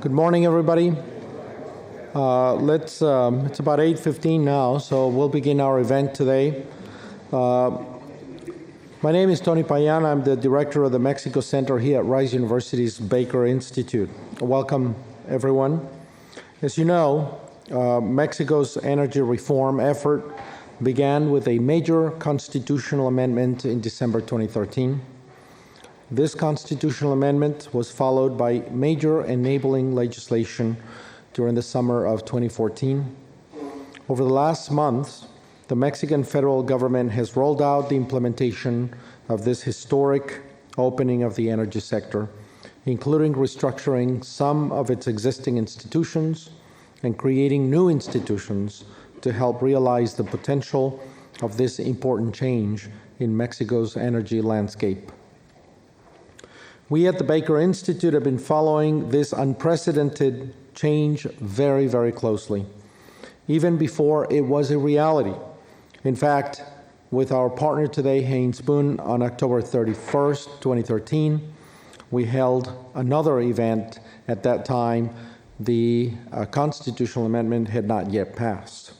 Good morning, everybody. It's about 8:15 now, so we'll begin our event today. My name is Tony Payan. I'm the director of the Mexico Center here at Rice University's Baker Institute. Welcome, everyone. As you know, Mexico's energy reform effort began with a major constitutional amendment in December 2013. This constitutional amendment was followed by major enabling legislation during the summer of 2014. Over the last months, the Mexican federal government has rolled out the implementation of this historic opening of the energy sector, including restructuring some of its existing institutions and creating new institutions to help realize the potential of this important change in Mexico's energy landscape. We at the Baker Institute have been following this unprecedented change very, very closely, even before it was a reality. In fact, with our partner today, Haynes Boone, on October 31st, 2013, we held another event. At that time, the constitutional amendment had not yet passed.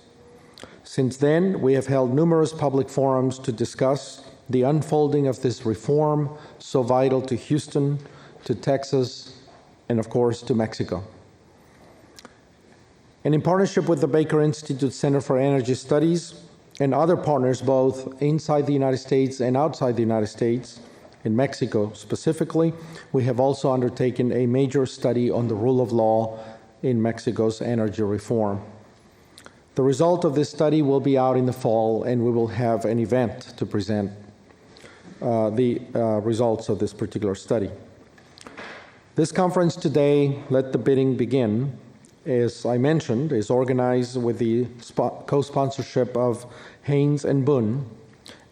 Since then, we have held numerous public forums to discuss the unfolding of this reform so vital to Houston, to Texas, and of course to Mexico. And in partnership with the Baker Institute Center for Energy Studies and other partners both inside the United States and outside the United States, in Mexico specifically, we have also undertaken a major study on the rule of law in Mexico's energy reform. The result of this study will be out in the fall, and we will have an event to present the results of this particular study. This conference today, Let the Bidding Begin, as I mentioned, is organized with the co-sponsorship of Haynes and Boone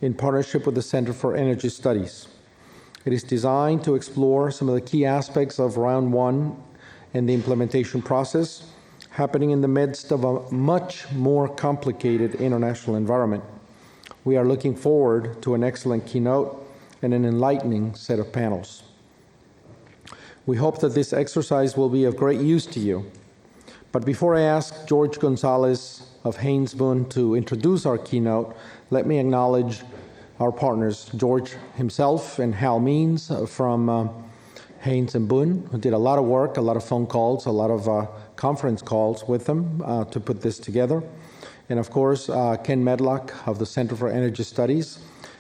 in partnership with the Center for Energy Studies. It is designed to explore some of the key aspects of round one and the implementation process happening in the midst of a much more complicated international environment. We are looking forward to an excellent keynote and an enlightening set of panels. We hope that this exercise will be of great use to you. But before I ask George Gonzalez of Haynes Boone to introduce our keynote, let me acknowledge our partners, George himself and Hal Means from Haynes and Boone, who did a lot of work, a lot of phone calls, a lot of conference calls with them to put this together. And of course, Ken Medlock of the Center for Energy Studies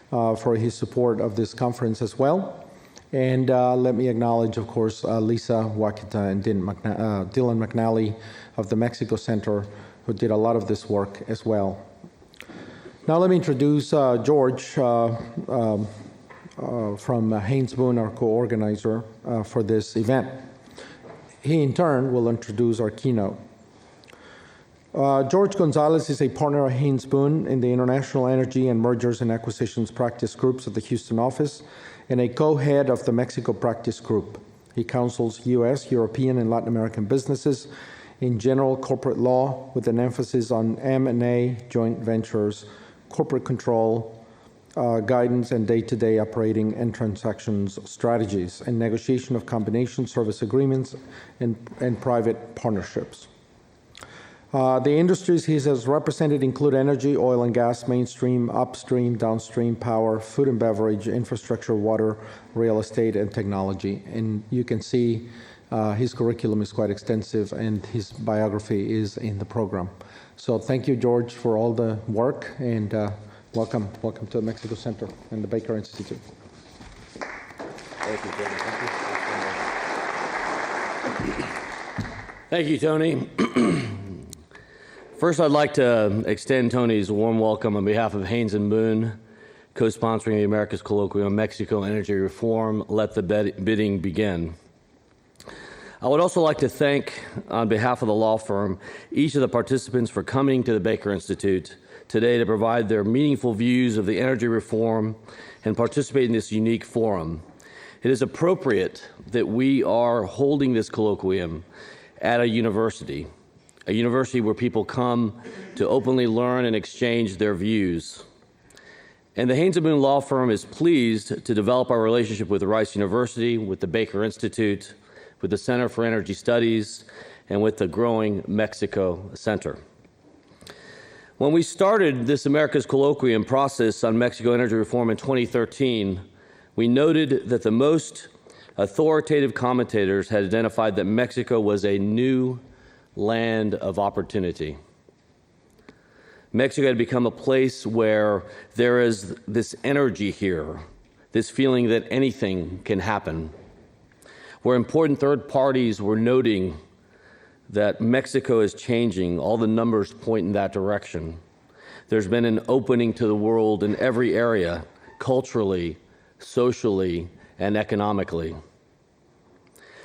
for his support of this conference as well. And let me acknowledge, of course, Lisa Wakita and Dylan McNally of the Mexico Center, who did a lot of this work as well. Now let me introduce George from Haynes Boone, our co-organizer for this event. He, in turn, will introduce our keynote. George Gonzalez is a partner at Haynes Boone in the International Energy and Mergers and Acquisitions Practice Groups of the Houston office and a co-head of the Mexico Practice Group. He counsels U.S., European, and Latin American businesses in general corporate law with an emphasis on M&A, joint ventures, corporate control, guidance, and day-to-day operating and transactions strategies, and negotiation of combination service agreements and private partnerships. The industries he has represented include energy, oil and gas, mainstream, upstream, downstream, power, food and beverage, infrastructure, water, real estate, and technology. And you can see his curriculum is quite extensive, and his biography is in the program. So thank you, George, for all the work, and welcome to the Mexico Center and the Baker Institute. Thank you, Tony. Thank you, Tony. First, I'd like to extend Tony's warm welcome on behalf of Haynes and Boone, co-sponsoring the America's Colloquium on Mexico Energy Reform, Let the Bidding Begin. I would also like to thank, on behalf of the law firm, each of the participants for coming to the Baker Institute today to provide their meaningful views of the energy reform and participate in this unique forum. It is appropriate that we are holding this colloquium at a university where people come to openly learn and exchange their views. And the Haynes & Boone Law Firm is pleased to develop our relationship with Rice University, with the Baker Institute, with the Center for Energy Studies, and with the growing Mexico Center. When we started this America's Colloquium process on Mexico energy reform in 2013, we noted that the most authoritative commentators had identified that Mexico was a new land of opportunity. Mexico had become a place where there is this energy here, this feeling that anything can happen, where important third parties were noting that Mexico is changing. All the numbers point in that direction. There's been an opening to the world in every area, culturally, socially, and economically.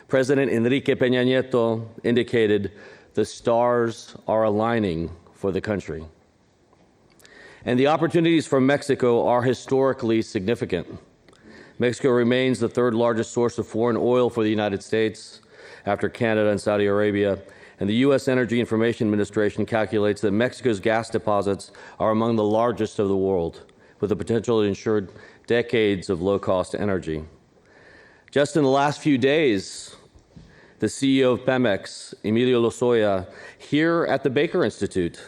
President Enrique Peña Nieto indicated the stars are aligning for the country. And the opportunities for Mexico are historically significant. Mexico remains the third largest source of foreign oil for the United States after Canada and Saudi Arabia. And the U.S. Energy Information Administration calculates that Mexico's gas deposits are among the largest of the world, with the potential to ensure decades of low-cost energy. Just in the last few days, the CEO of Pemex, Emilio Lozoya, here at the Baker Institute,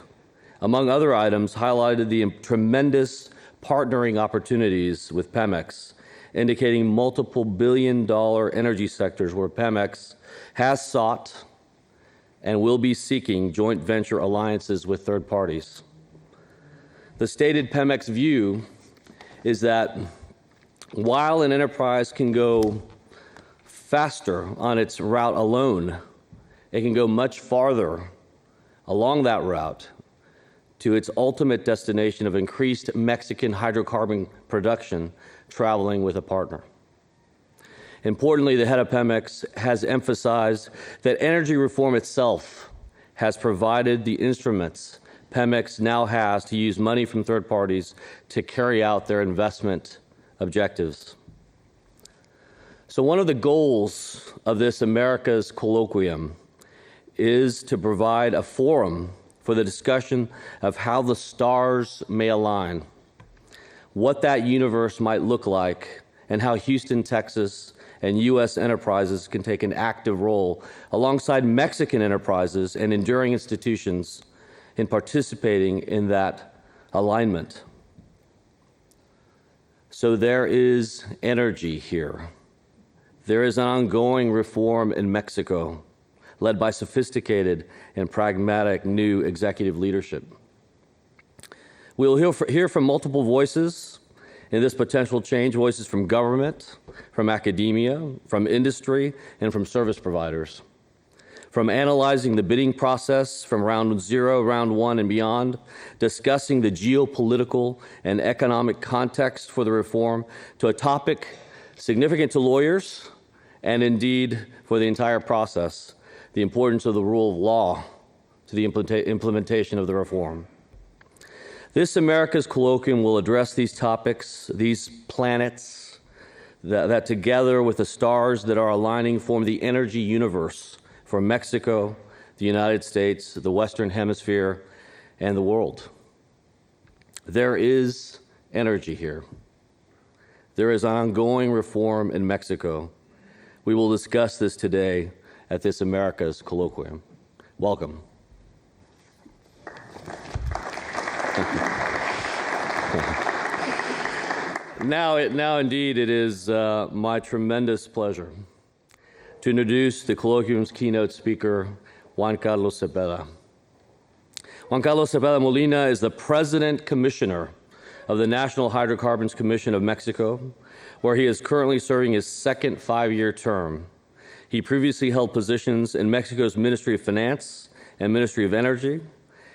among other items, highlighted the tremendous partnering opportunities with Pemex, indicating multiple billion-dollar energy sectors where Pemex has sought and will be seeking joint venture alliances with third parties. The stated Pemex view is that while an enterprise can go faster on its route alone, it can go much farther along that route to its ultimate destination of increased Mexican hydrocarbon production, traveling with a partner. Importantly, the head of Pemex has emphasized that energy reform itself has provided the instruments Pemex now has to use money from third parties to carry out their investment objectives. So one of the goals of this America's Colloquium is to provide a forum for the discussion of how the stars may align, what that universe might look like, and how Houston, Texas, and U.S. enterprises can take an active role alongside Mexican enterprises and enduring institutions in participating in that alignment. So there is energy here. There is an ongoing reform in Mexico, led by sophisticated and pragmatic new executive leadership. We'll hear from multiple voices in this potential change, voices from government, from academia, from industry, and from service providers. From analyzing the bidding process from round 0, round 1, and beyond, discussing the geopolitical and economic context for the reform, to a topic significant to lawyers and indeed for the entire process, the importance of the rule of law to the implementation of the reform. This America's Colloquium will address these topics, these planets that together with the stars that are aligning form the energy universe for Mexico, the United States, the Western Hemisphere, and the world. There is energy here. There is ongoing reform in Mexico. We will discuss this today at this America's Colloquium. Welcome. Now indeed, it is my tremendous pleasure to introduce the Colloquium's keynote speaker, Juan Carlos Cepeda. Juan Carlos Cepeda Molina is the President Commissioner of the National Hydrocarbons Commission of Mexico, where he is currently serving his second 5-year term. He previously held positions in Mexico's Ministry of Finance and Ministry of Energy.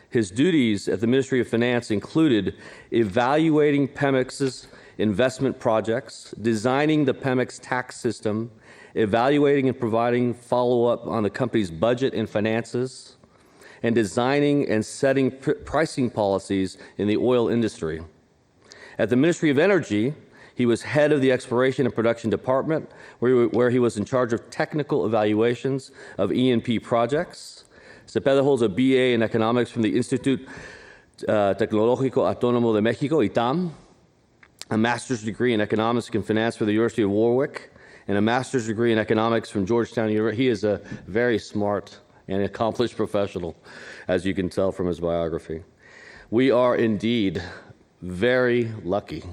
His duties at the Ministry of Finance included evaluating Pemex's investment projects, designing the Pemex tax system, evaluating and providing follow-up on the company's budget and finances, and designing and setting pricing policies in the oil industry. At the Ministry of Energy, he was head of the Exploration and Production Department, where he was in charge of technical evaluations of E&P projects. Cepeda holds a BA in economics from the Instituto Tecnológico Autónomo de México, ITAM, a master's degree in economics and finance from the University of Warwick, and a master's degree in economics from Georgetown University. He is a very smart and accomplished professional, as you can tell from his biography. We are indeed very lucky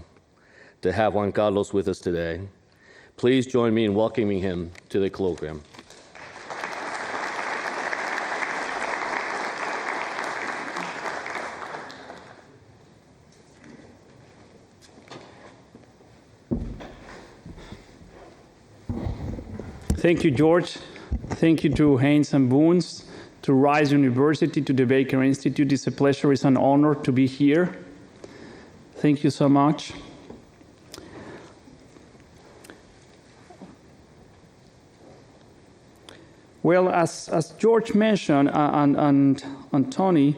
to have Juan Carlos with us today. Please join me in welcoming him to the colloquium. Thank you, George. Thank you to Haynes and Boons, to Rice University, to the Baker Institute. It's a pleasure, it's an honor to be here. Thank you so much. Well, as George mentioned, and Tony,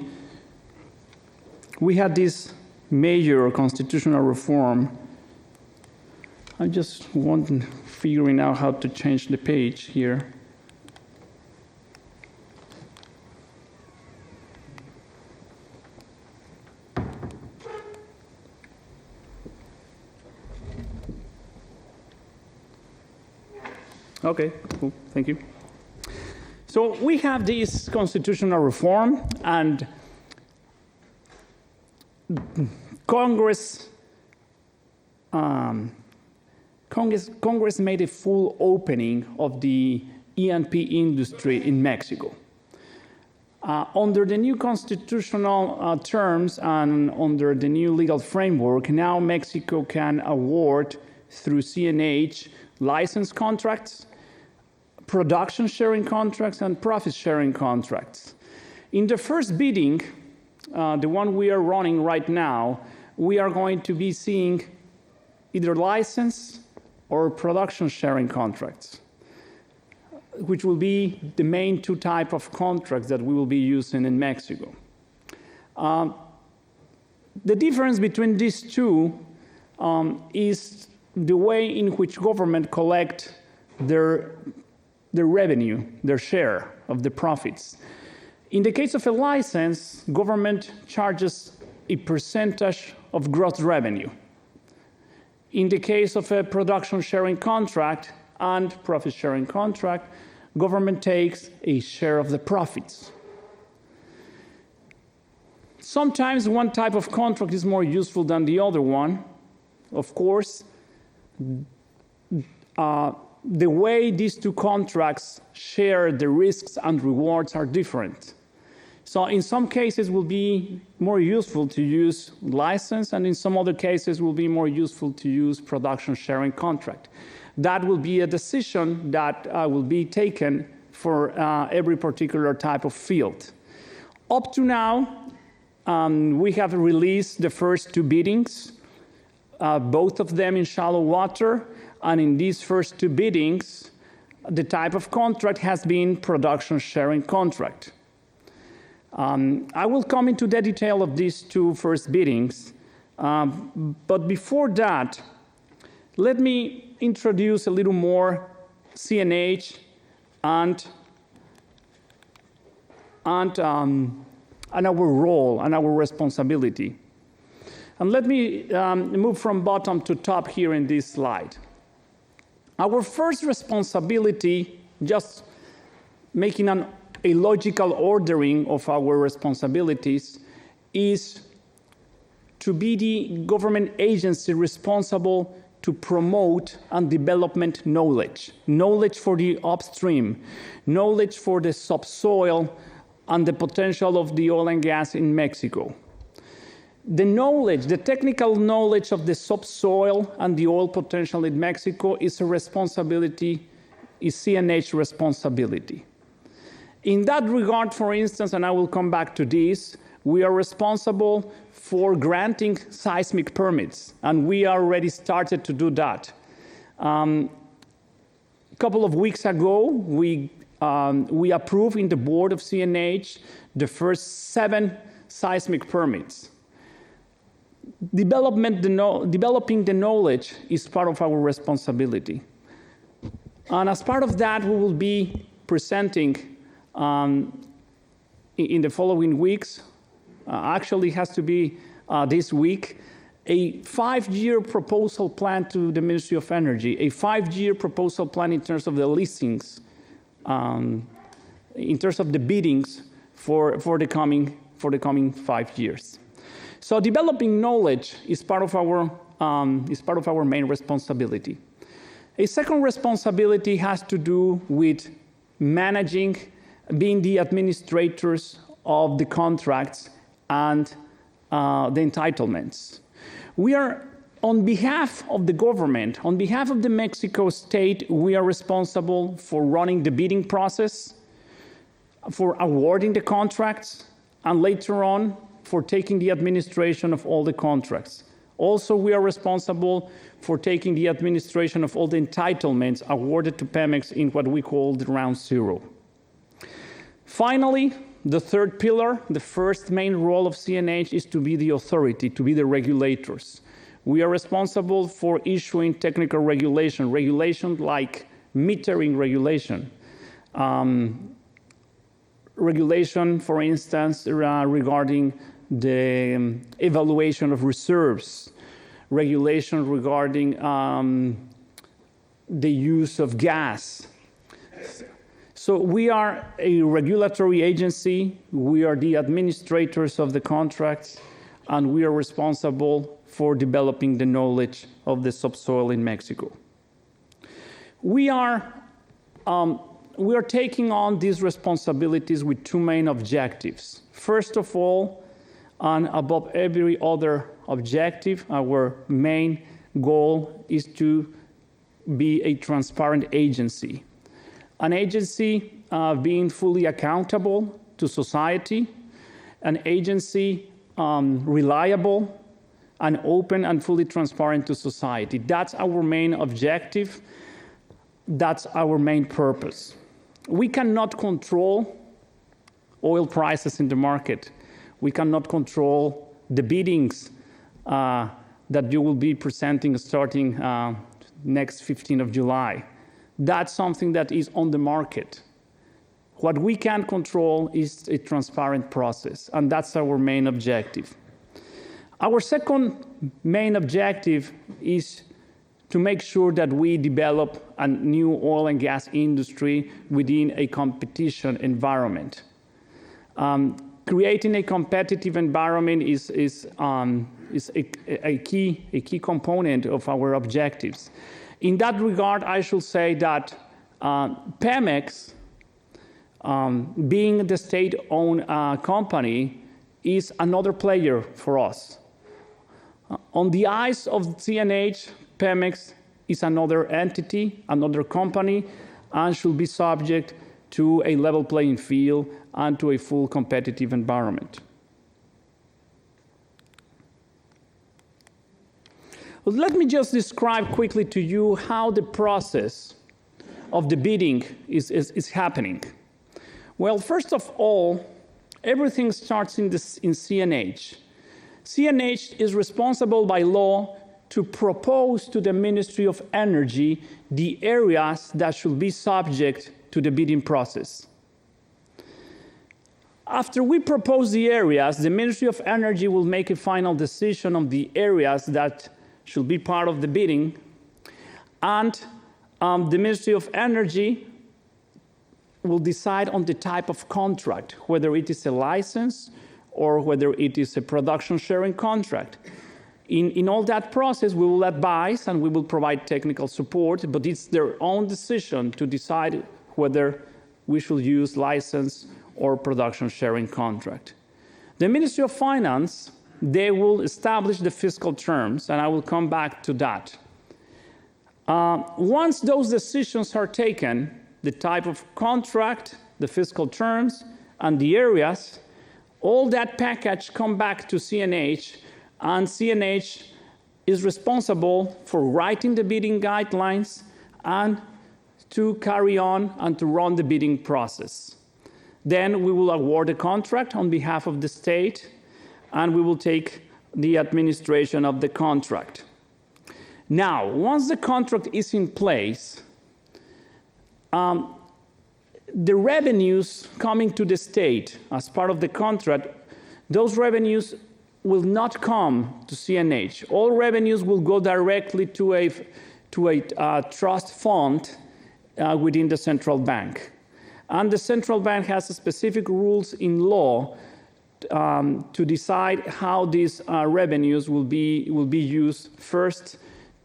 we had this major constitutional reform. I just figuring out how to change the page here. Okay, cool, thank you. So we have this constitutional reform, and Congress made a full opening of the E&P industry in Mexico. Under the new constitutional terms and under the new legal framework, now Mexico can award through CNH license contracts, production sharing contracts, and profit sharing contracts. In the first bidding, the one we are running right now, we are going to be seeing either license or production sharing contracts, which will be the main two types of contracts that we will be using in Mexico. The difference between these two is the way in which government collect their revenue, their share of the profits. In the case of a license, government charges a percentage of gross revenue. In the case of a production sharing contract and profit sharing contract, government takes a share of the profits. Sometimes one type of contract is more useful than the other one. Of course, the way these two contracts share the risks and rewards are different. So in some cases, it will be more useful to use license, and in some other cases, it will be more useful to use production sharing contract. That will be a decision that will be taken for every particular type of field. Up to now, we have released the first two biddings, both of them in shallow water. And in these first two biddings, the type of contract has been production sharing contract. I will come into the detail of these two first biddings, but before that, let me introduce a little more CNH and our role and our responsibility. And let me move from bottom to top here in this slide. Our first responsibility, just making a logical ordering of our responsibilities, is to be the government agency responsible to promote and development knowledge. Knowledge for the upstream, knowledge for the subsoil and the potential of the oil and gas in Mexico. The knowledge, the technical knowledge of the subsoil and the oil potential in Mexico is a responsibility, is CNH responsibility. In that regard, for instance, and I will come back to this, we are responsible for granting seismic permits, and we already started to do that. A couple of weeks ago, we approved in the board of CNH the first 7 seismic permits. Developing the knowledge is part of our responsibility. And as part of that, we will be presenting in the following weeks, actually has to be this week, a 5-year proposal plan to the Ministry of Energy, a 5-year proposal plan in terms of the listings, in terms of the biddings for the coming 5 years. So developing knowledge is part of our main responsibility. A second responsibility has to do with managing, being the administrators of the contracts and the entitlements. We are, on behalf of the government, on behalf of the Mexico state, we are responsible for running the bidding process, for awarding the contracts, and later on, for taking the administration of all the contracts. Also, we are responsible for taking the administration of all the entitlements awarded to Pemex in what we call the round zero. Finally, the third pillar, the first main role of CNH is to be the authority, to be the regulators. We are responsible for issuing technical regulation, regulation like metering regulation. Regulation, for instance, regarding the evaluation of reserves, regulation regarding the use of gas. So we are a regulatory agency, we are the administrators of the contracts, and we are responsible for developing the knowledge of the subsoil in Mexico. We are taking on these responsibilities with two main objectives. First of all, and above every other objective, our main goal is to be a transparent agency. An agency being fully accountable to society, an agency reliable and open and fully transparent to society. That's our main objective. That's our main purpose. We cannot control oil prices in the market. We cannot control the biddings that you will be presenting starting next 15th of July. That's something that is on the market. What we can control is a transparent process, and that's our main objective. Our second main objective is to make sure that we develop a new oil and gas industry within a competition environment. Creating a competitive environment is a key component of our objectives. In that regard, I should say that Pemex, being the state-owned company, is another player for us. On the eyes of CNH, Pemex is another entity, another company, and should be subject to a level playing field and to a full competitive environment. Well, let me just describe quickly to you how the process of the bidding is happening. Well, first of all, everything starts in CNH. CNH is responsible by law to propose to the Ministry of Energy the areas that should be subject to the bidding process. After we propose the areas, the Ministry of Energy will make a final decision on the areas that should be part of the bidding, and the Ministry of Energy will decide on the type of contract, whether it is a license or whether it is a production sharing contract. In all that process, we will advise and we will provide technical support, but it's their own decision to decide whether we should use license or production sharing contract. The Ministry of Finance, they will establish the fiscal terms, and I will come back to that. Once those decisions are taken, the type of contract, the fiscal terms, and the areas, all that package come back to CNH, and CNH is responsible for writing the bidding guidelines and to carry on and to run the bidding process. Then we will award a contract on behalf of the state, and we will take the administration of the contract. Now, once the contract is in place, the revenues coming to the state as part of the contract, those revenues will not come to CNH. All revenues will go directly to a trust fund within the central bank. And the central bank has specific rules in law to decide how these revenues will be used. First,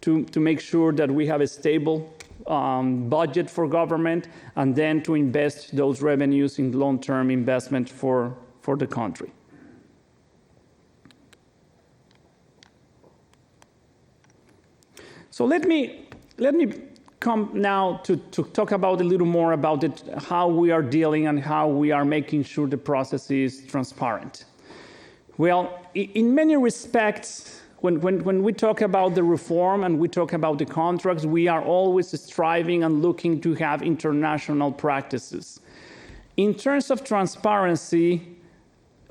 to make sure that we have a stable budget for government, and then to invest those revenues in long-term investment for the country. So let me come now to talk about a little more about how we are dealing and how we are making sure the process is transparent. Well, in many respects, when we talk about the reform and we talk about the contracts, we are always striving and looking to have international practices. In terms of transparency,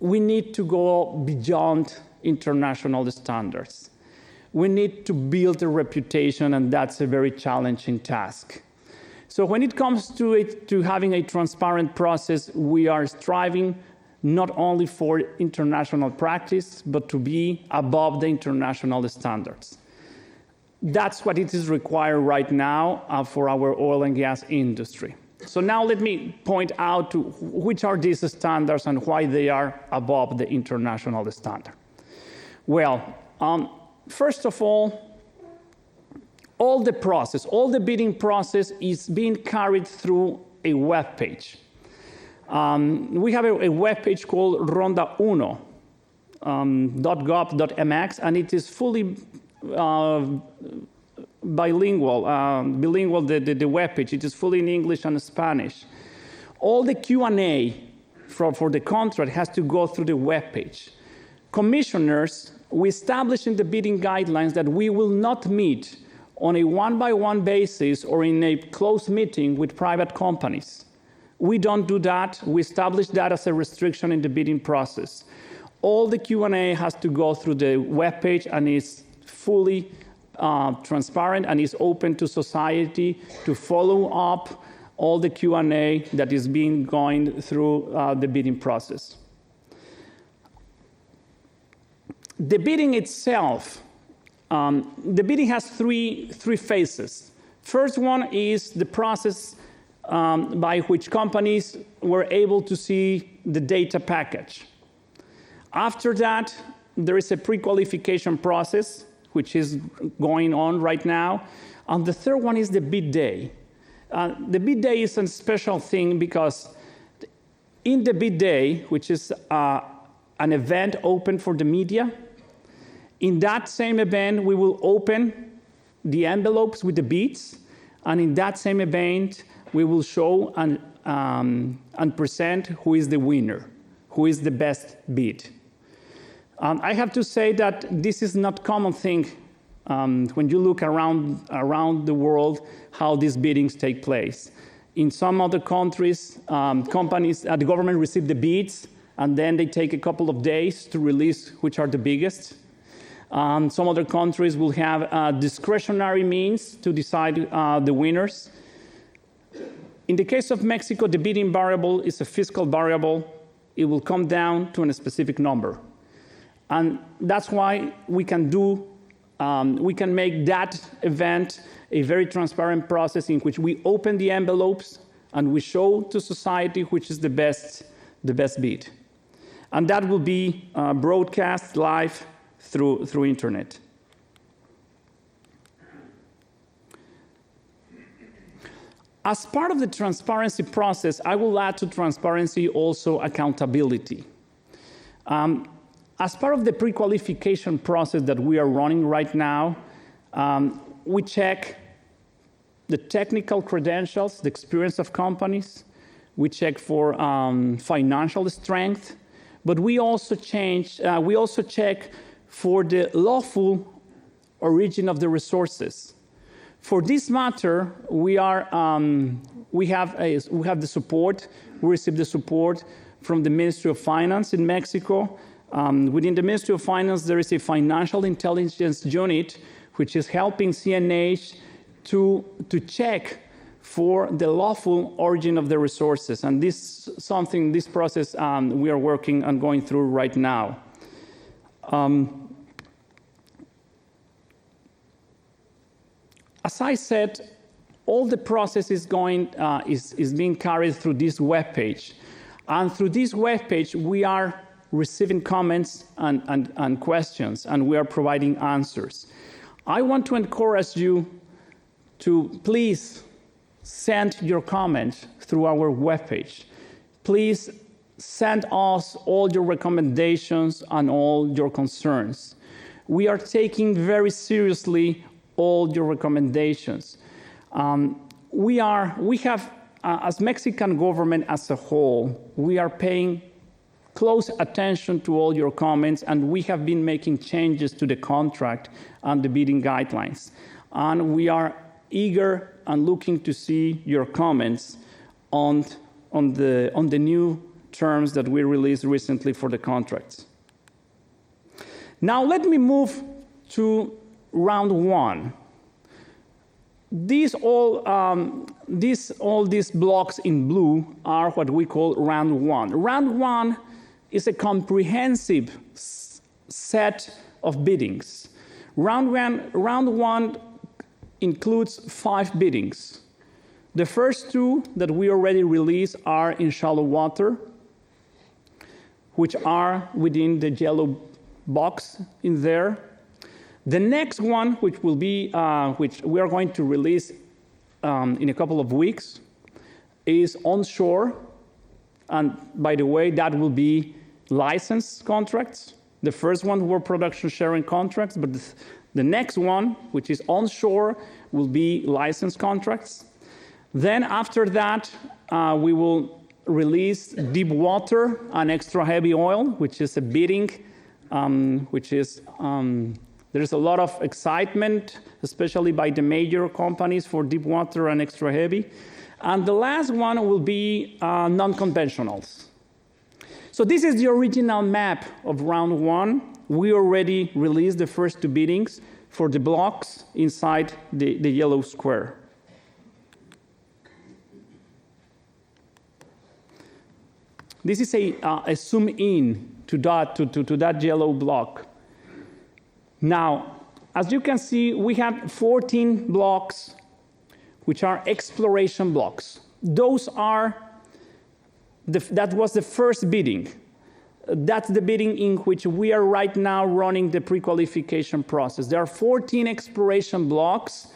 we need to go beyond international standards. We need to build a reputation, and that's a very challenging task. So when it comes to having a transparent process, we are striving not only for international practice, but to be above the international standards. That's what it is required right now for our oil and gas industry. So now let me point out to which are these standards and why they are above the international standard. Well, first of all the bidding process is being carried through a web page. We have a web page called ronda1.gov.mx, and it is fully bilingual, the web page. It is fully in English and Spanish. All the Q&A for the contract has to go through the web page. Commissioners, we establish in the bidding guidelines that we will not meet on a one-by-one basis or in a closed meeting with private companies. We don't do that. We establish that as a restriction in the bidding process. All the Q&A has to go through the web page and is fully transparent and is open to society to follow up all the Q&A that is being going through the bidding process. The bidding itself, the bidding has three phases. First one is the process by which companies were able to see the data package. After that, there is a pre-qualification process, which is going on right now. And the third one is the bid day. The bid day is a special thing because in the bid day, which is an event open for the media, in that same event, we will open the envelopes with the bids, and in that same event, we will show and present who is the winner, who is the best bid. I have to say that this is not a common thing when you look around the world how these biddings take place. In some other countries, companies, the government receive the bids, and then they take a couple of days to release which are the biggest. Some other countries will have discretionary means to decide the winners. In the case of Mexico, the bidding variable is a fiscal variable. It will come down to a specific number. And that's why we can make that event a very transparent process in which we open the envelopes and we show to society which is the best bid. And that will be broadcast live through internet. As part of the transparency process, I will add to transparency also accountability. As part of the pre-qualification process that we are running right now, we check the technical credentials, the experience of companies. We check for financial strength, but we also check for the lawful origin of the resources. For this matter, we have the support. We receive the support from the Ministry of Finance in Mexico. Within the Ministry of Finance, there is a financial intelligence unit which is helping CNH to check for the lawful origin of the resources. And this process we are working and going through right now. As I said, all the process is being carried through this web page. And through this web page, we are receiving comments and questions, and we are providing answers. I want to encourage you to please send your comments through our webpage. Please send us all your recommendations and all your concerns. We are taking very seriously all your recommendations. We have, as Mexican government as a whole, we are paying close attention to all your comments, and we have been making changes to the contract and the bidding guidelines. And we are eager and looking to see your comments on the new terms that we released recently for the contracts. Now let me move to round one. All these blocks in blue are what we call round one. Round one is a comprehensive set of biddings. Round one includes 5 biddings. The first 2 that we already released are in shallow water, which are within the yellow box in there. The next one, which we are going to release in a couple of weeks, is onshore. And by the way, that will be license contracts. The first one were production sharing contracts, but the next one, which is onshore, will be license contracts. Then after that, we will release deep water and extra heavy oil, which is a bidding, there's a lot of excitement, especially by the major companies for deep water and extra heavy. And the last one will be non-conventionals. So this is the original map of round one. We already released the first 2 biddings for the blocks inside the yellow square. This is a zoom in to that yellow block. Now, as you can see, we have 14 blocks, which are exploration blocks. That was the first bidding. That's the bidding in which we are right now running the pre-qualification process. There are 14 exploration blocks.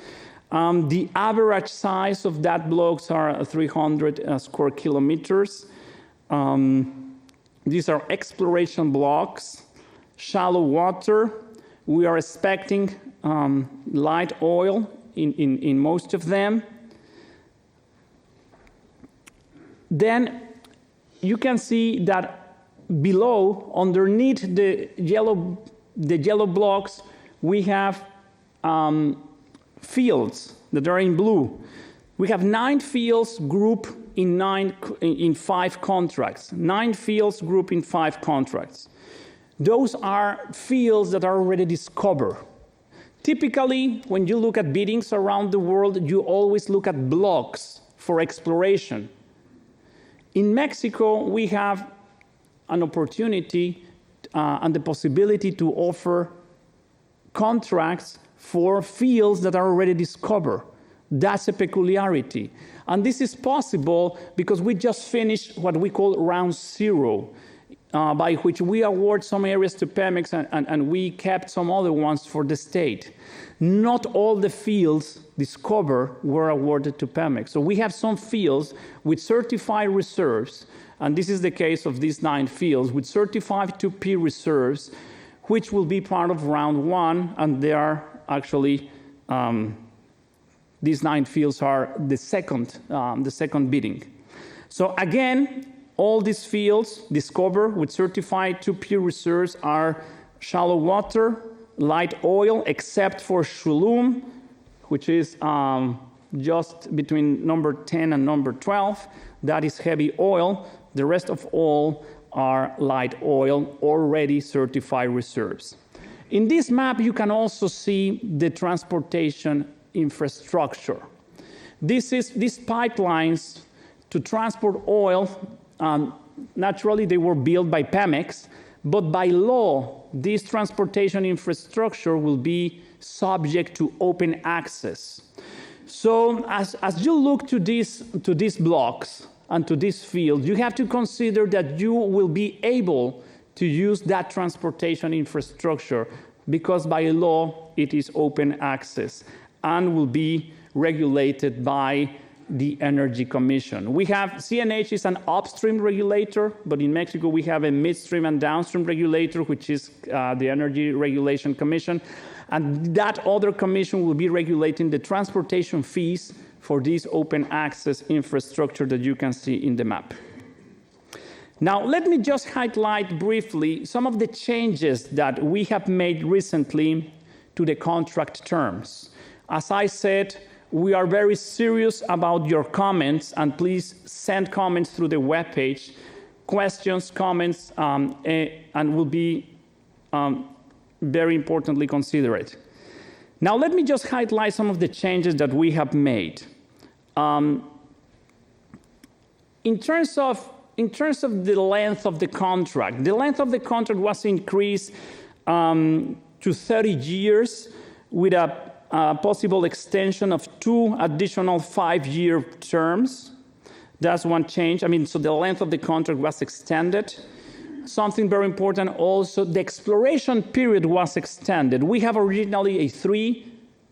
The average size of that blocks are 300 square kilometers. These are exploration blocks, shallow water. We are expecting light oil in most of them. Then you can see that below, underneath the yellow blocks, we have fields that are in blue. We have 9 fields grouped in 5 contracts. 9 fields grouped in 5 contracts. Those are fields that are already discovered. Typically, when you look at biddings around the world, you always look at blocks for exploration. In Mexico, we have an opportunity and the possibility to offer contracts for fields that are already discovered. That's a peculiarity. And this is possible because we just finished what we call round 0, by which we award some areas to Pemex and we kept some other ones for the state. Not all the fields discovered were awarded to Pemex. So we have some fields with certified reserves, and this is the case of these 9 fields, with certified 2P reserves, which will be part of round 1, and they are actually, these 9 fields are the second bidding. So again, all these fields discovered with certified 2P reserves are shallow water, light oil, except for Shulum, which is just between number 10 and number 12. That is heavy oil. The rest of all are light oil, already certified reserves. In this map, you can also see the transportation infrastructure. These pipelines to transport oil, naturally they were built by Pemex, But by law, this transportation infrastructure will be subject to open access. So as you look to these blocks and to this field, you have to consider that you will be able to use that transportation infrastructure because by law it is open access and will be regulated by the Energy Commission. We have, CNH is an upstream regulator, but in Mexico we have a midstream and downstream regulator, which is the Energy Regulation Commission. And that other commission will be regulating the transportation fees for this open access infrastructure that you can see in the map. Now, let me just highlight briefly some of the changes that we have made recently to the contract terms. As I said, we are very serious about your comments, and please send comments through the webpage, questions, comments, and will be very importantly considered. Now, let me just highlight some of the changes that we have made. In terms of the length of the contract was increased to 30 years with a possible extension of 2 additional 5-year terms. That's one change. So the length of the contract was extended. Something very important also, the exploration period was extended. We have originally a 3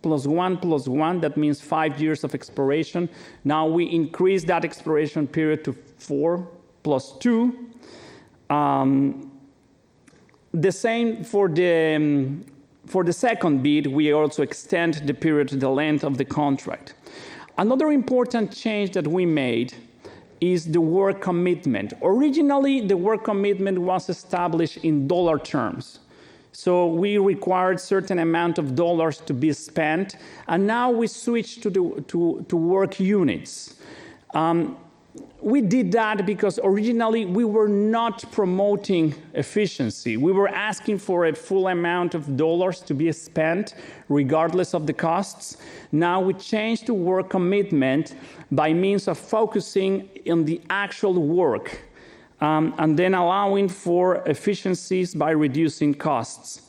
+ 1 + 1, that means 5 years of exploration. Now we increase that exploration period to 4 + 2. The same for the second bid, we also extend the period to the length of the contract. Another important change that we made is the work commitment. Originally, the work commitment was established in dollar terms. So we required certain amount of dollars to be spent, and now we switched to work units. We did that because originally we were not promoting efficiency. We were asking for a full amount of dollars to be spent regardless of the costs. Now we changed to work commitment by means of focusing on the actual work and then allowing for efficiencies by reducing costs.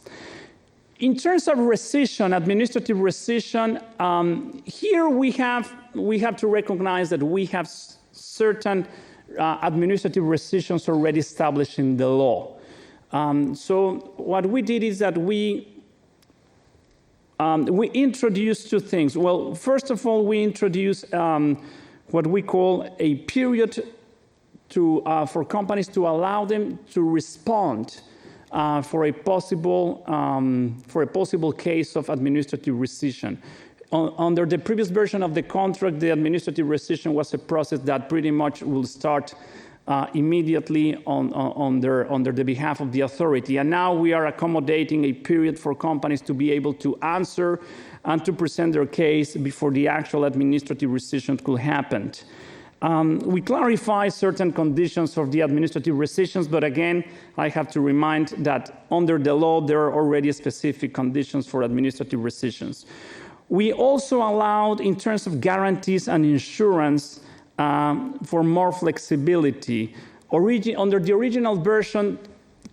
In terms of rescission, administrative rescission, here we have to recognize that we have certain administrative rescissions already established in the law. So what we did is that we introduced 2 things. Well, first of all, we introduced what we call a period for companies to allow them to respond for a possible case of administrative rescission. Under the previous version of the contract, the administrative rescission was a process that pretty much will start immediately under the behalf of the authority. And now we are accommodating a period for companies to be able to answer and to present their case before the actual administrative rescission could happen. We clarify certain conditions for the administrative rescissions, but again, I have to remind that under the law, there are already specific conditions for administrative rescissions. We also allowed, in terms of guarantees and insurance, for more flexibility. Under the original version,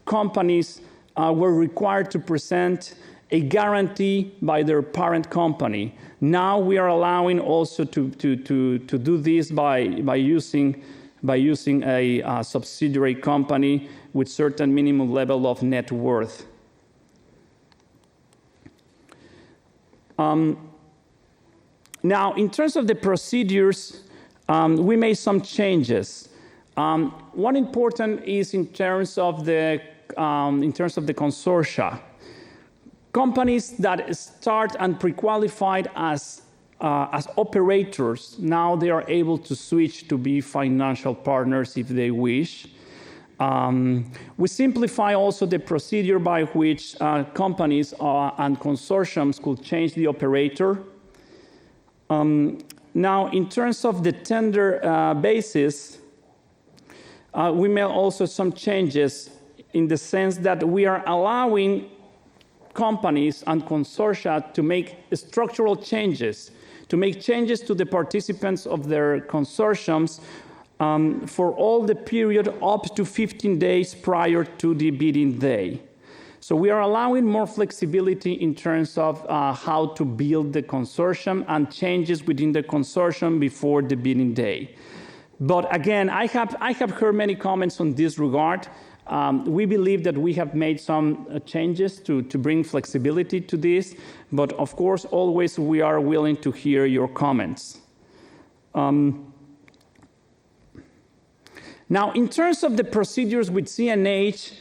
companies were required to present a guarantee by their parent company. Now we are allowing also to do this by using a subsidiary company with certain minimum level of net worth. Now, in terms of the procedures, we made some changes. One important is in terms of the consortia. Companies that start and pre-qualified as operators, now they are able to switch to be financial partners if they wish. We simplify also the procedure by which companies and consortiums could change the operator. Now, in terms of the tender basis, we made also some changes in the sense that we are allowing companies and consortia to make structural changes, to make changes to the participants of their consortiums for all the period up to 15 days prior to the bidding day. So we are allowing more flexibility in terms of how to build the consortium and changes within the consortium before the bidding day. But again, I have heard many comments on this regard. We believe that we have made some changes to bring flexibility to this, but of course, always we are willing to hear your comments. Now, in terms of the procedures with CNH,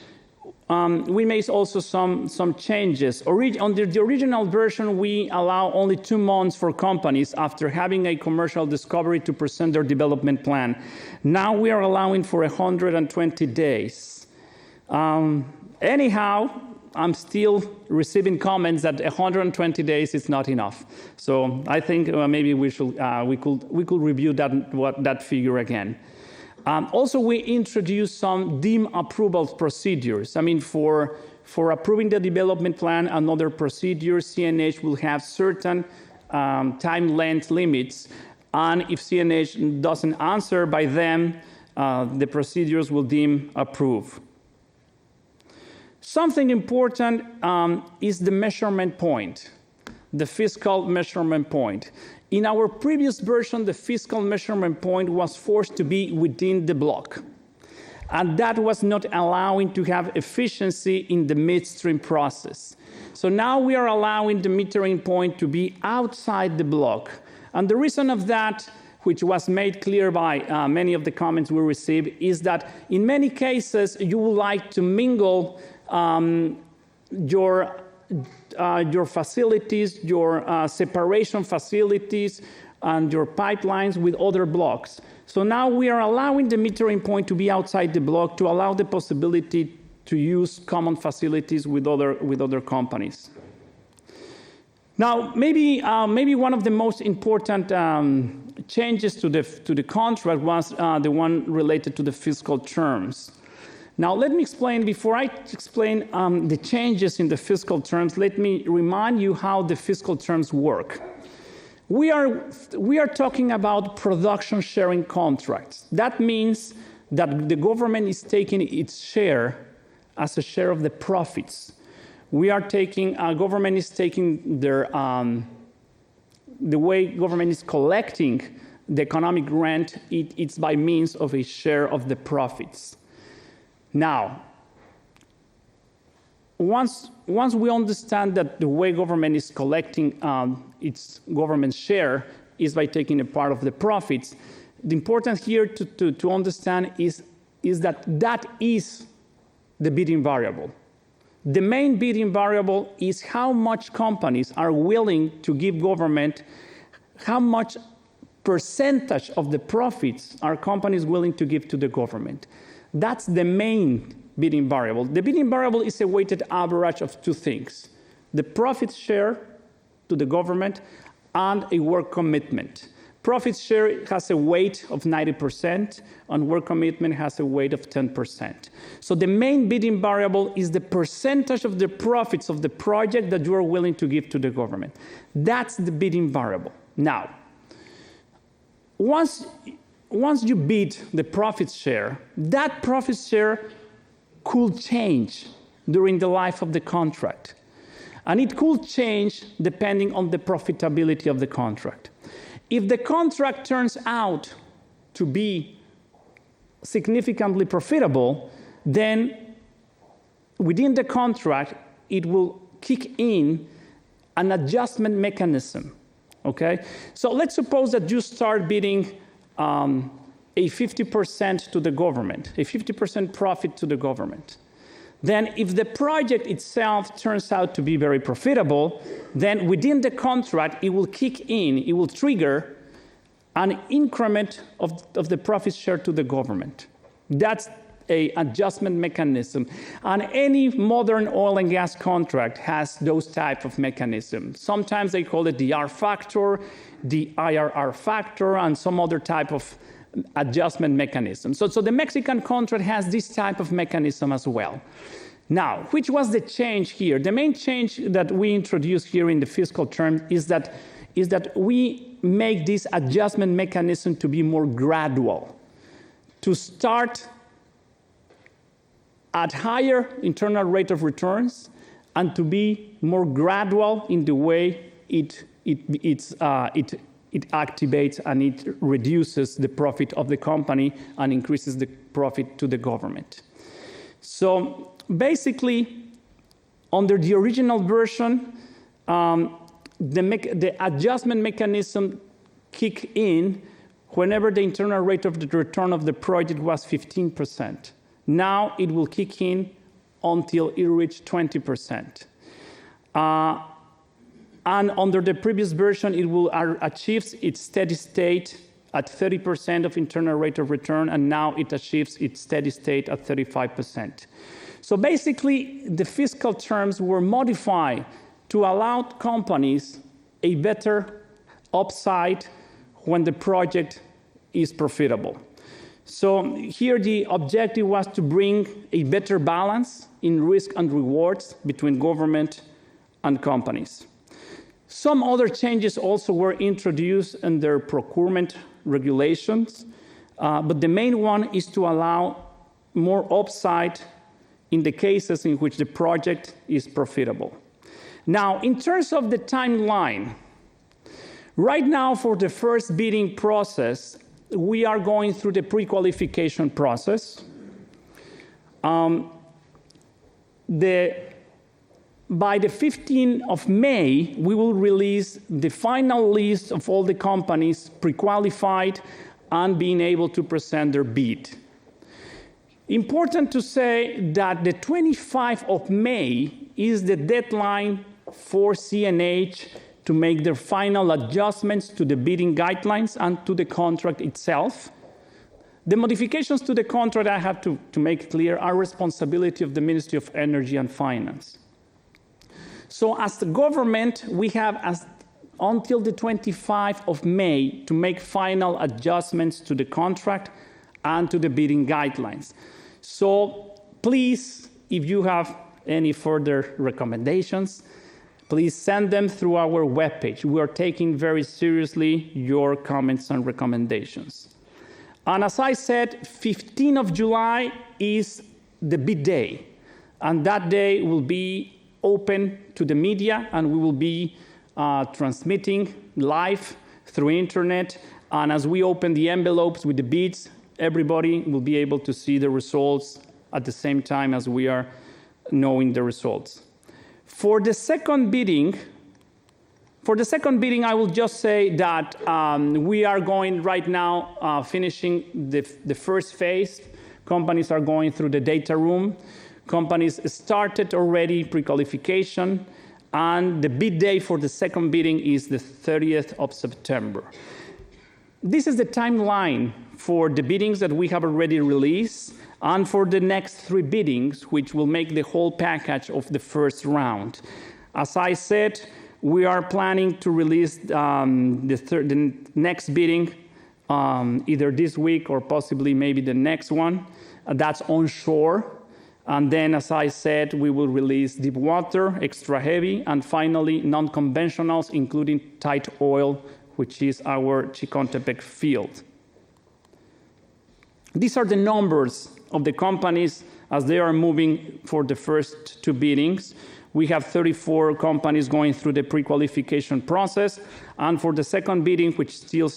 we made also some changes. Under the original version, we allow only 2 months for companies after having a commercial discovery to present their development plan. Now we are allowing for 120 days. Anyhow, I'm still receiving comments that 120 days is not enough. So I think maybe we could review that figure again. Also, we introduced some deemed approval procedures. I mean, for approving the development plan and other procedures, CNH will have certain time length limits. And if CNH doesn't answer by them, the procedures will deem approved. Something important is the measurement point, the fiscal measurement point. In our previous version, the fiscal measurement point was forced to be within the block. And that was not allowing to have efficiency in the midstream process. So now we are allowing the metering point to be outside the block. And the reason of that, which was made clear by many of the comments we received, is that in many cases, you would like to mingle your facilities, your separation facilities, and your pipelines with other blocks. So now we are allowing the metering point to be outside the block to allow the possibility to use common facilities with other companies. Now, maybe one of the most important changes to the contract was the one related to the fiscal terms. Now, let me explain, before I explain the changes in the fiscal terms, let me remind you how the fiscal terms work. We are talking about production sharing contracts. That means that the government is taking its share as a share of the profits. Government is taking their, the way government is collecting the economic rent, it's by means of a share of the profits. Now, once we understand that the way government is collecting its government share is by taking a part of the profits, the important here to understand is that is the bidding variable. The main bidding variable is how much companies are willing to give government, how much percentage of the profits are companies willing to give to the government. That's the main bidding variable. The bidding variable is a weighted average of 2 things: the profit share to the government and a work commitment. Profit share has a weight of 90%, and work commitment has a weight of 10%. So the main bidding variable is the percentage of the profits of the project that you are willing to give to the government. That's the bidding variable. Now, once you bid the profit share, that profit share could change during the life of the contract. And it could change depending on the profitability of the contract. If the contract turns out to be significantly profitable, then within the contract, it will kick in an adjustment mechanism, okay? So let's suppose that you start bidding a 50% to the government, a 50% profit to the government. Then if the project itself turns out to be very profitable, then within the contract, it will kick in, it will trigger an increment of the profit share to the government. That's an adjustment mechanism. And any modern oil and gas contract has those type of mechanisms. Sometimes they call it the R factor, the IRR factor, and some other type of adjustment mechanism. So the Mexican contract has this type of mechanism as well. Now, which was the change here? The main change that we introduced here in the fiscal term is that we make this adjustment mechanism to be more gradual. to start at higher internal rate of returns and to be more gradual in the way it activates and it reduces the profit of the company and increases the profit to the government. So basically, under the original version, the adjustment mechanism kicked in whenever the internal rate of the return of the project was 15%. Now it will kick in until it reached 20%. And under the previous version, it will achieve its steady state at 30% of internal rate of return, and now it achieves its steady state at 35%. So basically, the fiscal terms were modified to allow companies a better upside when the project is profitable. So here the objective was to bring a better balance in risk and rewards between government and companies. Some other changes also were introduced under procurement regulations, but the main one is to allow more upside in the cases in which the project is profitable. Now, in terms of the timeline, right now for the first bidding process, we are going through the pre-qualification process. By the 15th of May, we will release the final list of all the companies pre-qualified and being able to present their bid. Important to say that the 25th of May is the deadline for CNH to make their final adjustments to the bidding guidelines and to the contract itself. The modifications to the contract, I have to make clear, are responsibility of the Ministry of Energy and Finance. So as the government, we have until the 25th of May to make final adjustments to the contract and to the bidding guidelines. So please, if you have any further recommendations, please send them through our webpage. We are taking very seriously your comments and recommendations. And as I said, 15th of July is the bid day. And that day will be open to the media, and we will be transmitting live through internet. And as we open the envelopes with the bids, everybody will be able to see the results at the same time as we are knowing the results. For the second bidding, I will just say that we are going right now, finishing the first phase. Companies are going through the data room. Companies started already pre-qualification, and the bid day for the second bidding is the 30th of September. This is the timeline for the biddings that we have already released, and for the next 3 biddings, which will make the whole package of the first round. As I said, we are planning to release the next bidding either this week or possibly maybe the next one. That's onshore. And then, as I said, we will release deep water, extra heavy, and finally non-conventionals, including tight oil, which is our Chicontepec field. These are the numbers of the companies as they are moving for the first 2 biddings. We have 34 companies going through the pre-qualification process. And for the second bidding, which is still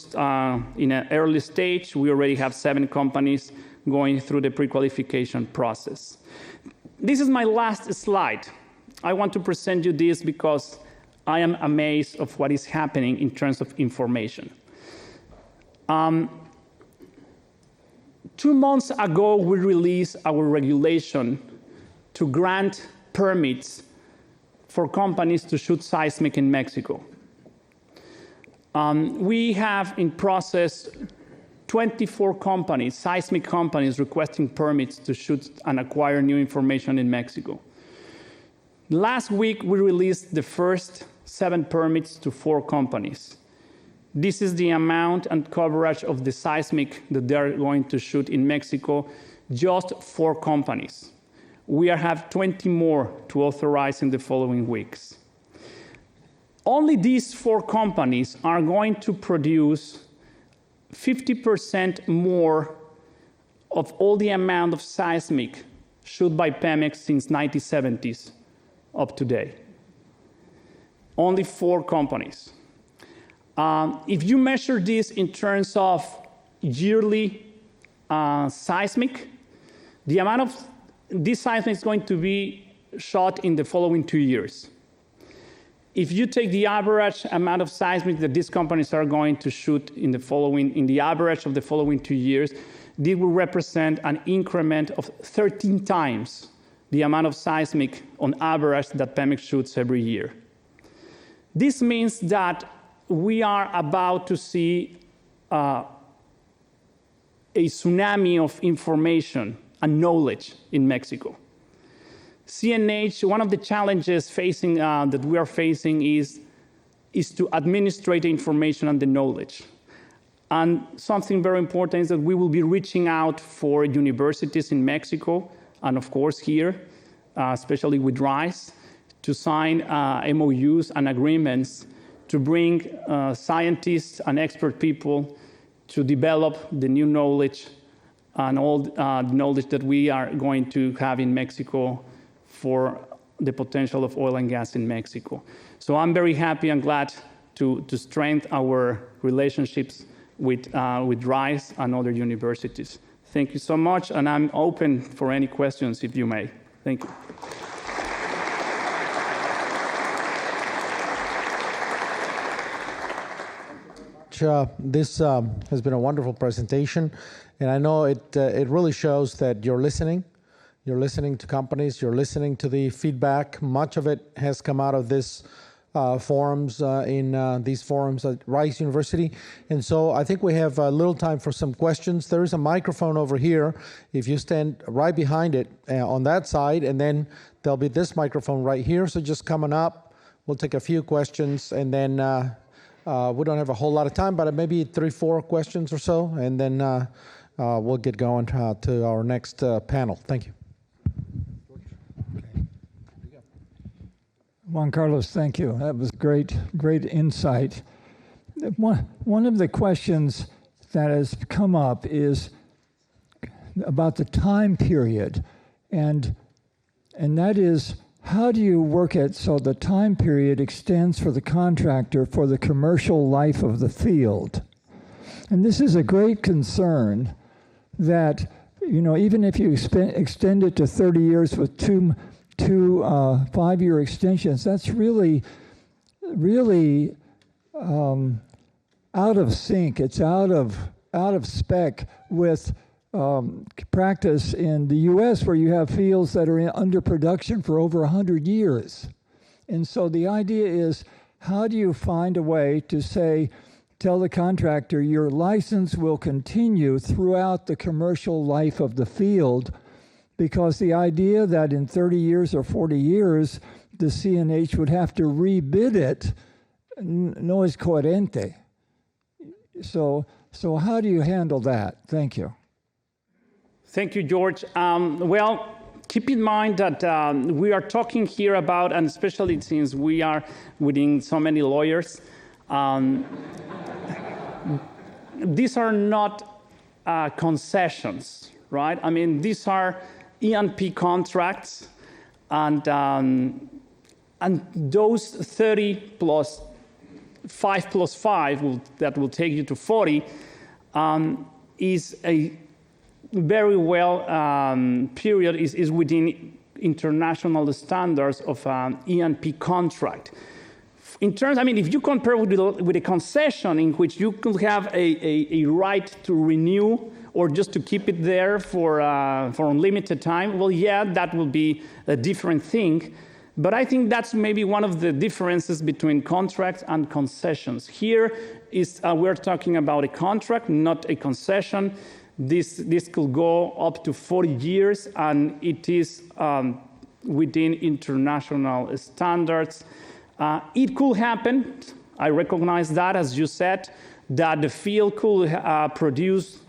in an early stage, we already have 7 companies going through the pre-qualification process. This is my last slide. I want to present you this because I am amazed of what is happening in terms of information. 2 months ago, we released our regulation to grant permits for companies to shoot seismic in Mexico. We have in process 24 companies, seismic companies, requesting permits to shoot and acquire new information in Mexico. Last week, we released the first 7 permits to 4 companies. This is the amount and coverage of the seismic that they're going to shoot in Mexico, just 4 companies. We have 20 more to authorize in the following weeks. Only these 4 companies are going to produce 50% more of all the amount of seismic shoot by Pemex since 1970s up to today. Only 4 companies. If you measure this in terms of yearly seismic, the amount of this seismic is going to be shot in the following 2 years. If you take the average amount of seismic that these companies are going to shoot in the average of the following 2 years, this will represent an increment of 13 times the amount of seismic on average that Pemex shoots every year. This means that we are about to see a tsunami of information and knowledge in Mexico. CNH, one of the challenges that we are facing is to administrate the information and the knowledge. And something very important is that we will be reaching out for universities in Mexico, and of course here, especially with RISE, to sign MOUs and agreements to bring scientists and expert people to develop the new knowledge and all the knowledge that we are going to have in Mexico for the potential of oil and gas in Mexico. So I'm very happy and glad to strengthen our relationships with RISE and other universities. Thank you so much, and I'm open for any questions if you may. Thank you. This has been a wonderful presentation, and I know it really shows that you're listening. You're listening to companies. You're listening to the feedback. Much of it has come out of this forums these forums at Rice University, and so I think we have a little time for some questions. There is a microphone over here. If you stand right behind it on that side, and then there'll be this microphone right here. So just coming up, we'll take a few questions, and then we don't have a whole lot of time, but maybe 3-4 questions or so, and then we'll get going to our next panel. Thank you. Juan Carlos, thank you. That was great insight. One of the questions that has come up is about the time period, and that is, how do you work it so the time period extends for the contractor for the commercial life of the field? And this is a great concern that, even if you extend it to 30 years with two 5-year extensions, that's really out of sync. It's out of spec with practice in the U.S., where you have fields that are under production for over 100 years. And so the idea is, how do you find a way to tell the contractor your license will continue throughout the commercial life of the field? Because the idea that in 30 years or 40 years, the CNH would have to rebid it no es coherente. So how do you handle that? Thank you. Thank you, George. Well, keep in mind that we are talking here about, and especially since we are within so many lawyers, these are not concessions, right? I mean, these are E&P contracts, and those 30 plus 5 plus 5 that will take you to 40 is a very well period, is within international standards of E&P contract. In terms, if you compare with a concession in which you could have a right to renew or just to keep it there for unlimited time, well, yeah, that will be a different thing. But I think that's maybe one of the differences between contracts and concessions. Here is we're talking about a contract, not a concession. This could go up to 40 years, and it is within international standards. It could happen, I recognize that, as you said, that the field could produce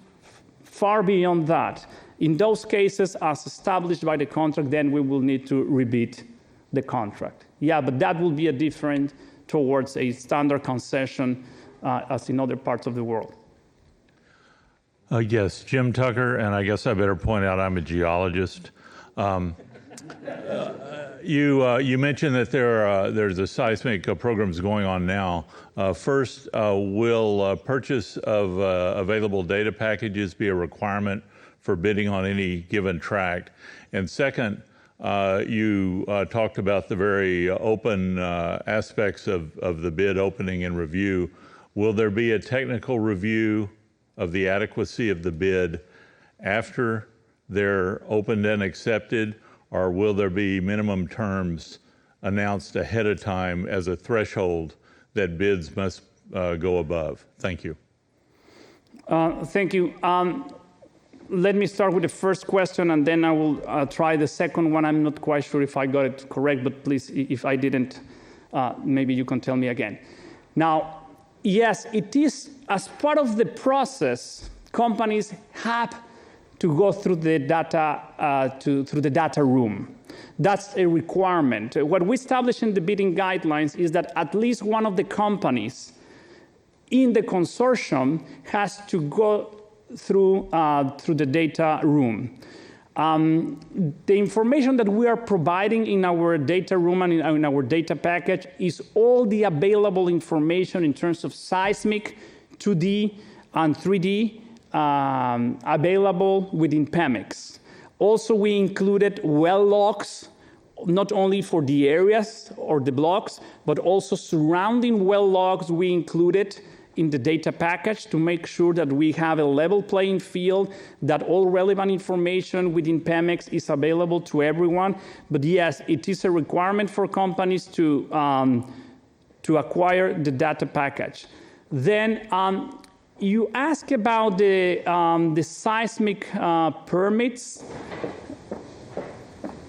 far beyond that. In those cases, as established by the contract, then we will need to rebid the contract. Yeah, but that will be a different towards a standard concession as in other parts of the world. Yes, Jim Tucker, and I guess I better point out I'm a geologist. You mentioned that there's a seismic programs going on now. First, will purchase of available data packages be a requirement for bidding on any given tract? And second, you talked about the very open aspects of the bid opening and review. Will there be a technical review of the adequacy of the bid after they're opened and accepted, or will there be minimum terms announced ahead of time as a threshold that bids must go above? Thank you. Thank you. Let me start with the first question, and then I will try the second one. I'm not quite sure if I got it correct, but please, if I didn't, maybe you can tell me again. Now, yes, it is as part of the process, companies have to go through the data, through the data room. That's a requirement. What we established in the bidding guidelines is that at least one of the companies in the consortium has to go through the data room. The information that we are providing in our data room and in our data package is all the available information in terms of seismic, 2D and 3D available within Pemex. Also, we included well logs, not only for the areas or the blocks, but also surrounding well logs we included in the data package to make sure that we have a level playing field, that all relevant information within Pemex is available to everyone. But yes, it is a requirement for companies to acquire the data package. Then you ask about the seismic permits.